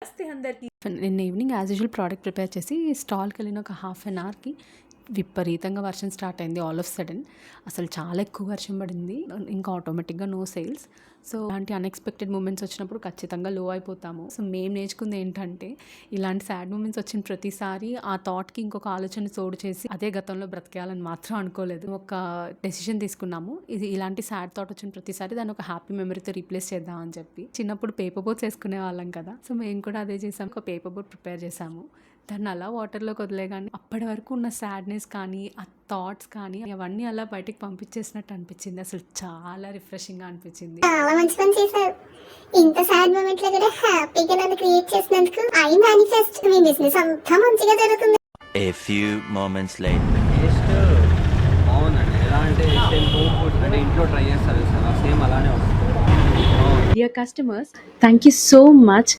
నమస్తే అందరికీ. నిన్న evening as usual product prepare చేసి స్టాల్కి వెళ్ళిన ఒక హాఫ్ అన్ అవర్కి విపరీతంగా వర్షం స్టార్ట్ అయింది. ఆల్ ఆఫ్ సడన్ అసలు చాలా ఎక్కువ వర్షం పడింది. ఇంకా ఆటోమేటిక్గా నో సేల్స్. సో ఇలాంటి అన్ఎక్స్పెక్టెడ్ మూమెంట్స్ వచ్చినప్పుడు ఖచ్చితంగా లో అయిపోతాము. సో మేము నేర్చుకుంది ఏంటంటే, ఇలాంటి సాడ్ మూమెంట్స్ వచ్చిన ప్రతిసారి ఆ థాట్కి ఇంకొక ఆలోచన తోడు చేసి అదే గతంలో బ్రతికేయాలని మాత్రం అనుకోలేదు. ఒక డెసిషన్ తీసుకున్నాము, ఇది ఇలాంటి సాడ్ థాట్ వచ్చిన ప్రతిసారి దాన్ని ఒక హ్యాపీ మెమరీతో రీప్లేస్ చేద్దాం అని చెప్పి. చిన్నప్పుడు పేపర్ బోట్స్ వేసుకునే వాళ్ళం కదా, సో మేము కూడా అదే చేసాము. ఒక పేపర్ బోట్ ప్రిపేర్ చేసాము, దాన్ని అలా వాటర్లోకి వదిలే కానీ అప్పటి వరకు ఉన్న సాడ్నెస్ కానీ ఆ థాట్స్ కానీ అవన్నీ అలా బయటకు పంపించేసినట్టు అనిపించింది. అసలు చాలా రిఫ్రెషింగ్గా అనిపించింది. చాలా మంచి పని చేశారు. ఇంత సాడ్ మూమెంట్ లో కూడా హ్యాపీగా నన్ను క్రియేట్ చేసినందుకు ఐ మేనిఫెస్ట్ మీ బిజినెస్ అంతా మంచిగా జరుగుతుంది. A few moments later. Taste బాగుందండి. ఎలా అంటే సేమ్ హోమ్ ఫుడ్ అంటే ఇంట్లో ట్రై చేస్తారు సార్, సేమ్ అలానే వస్తుంది. Dear customers, thank you so much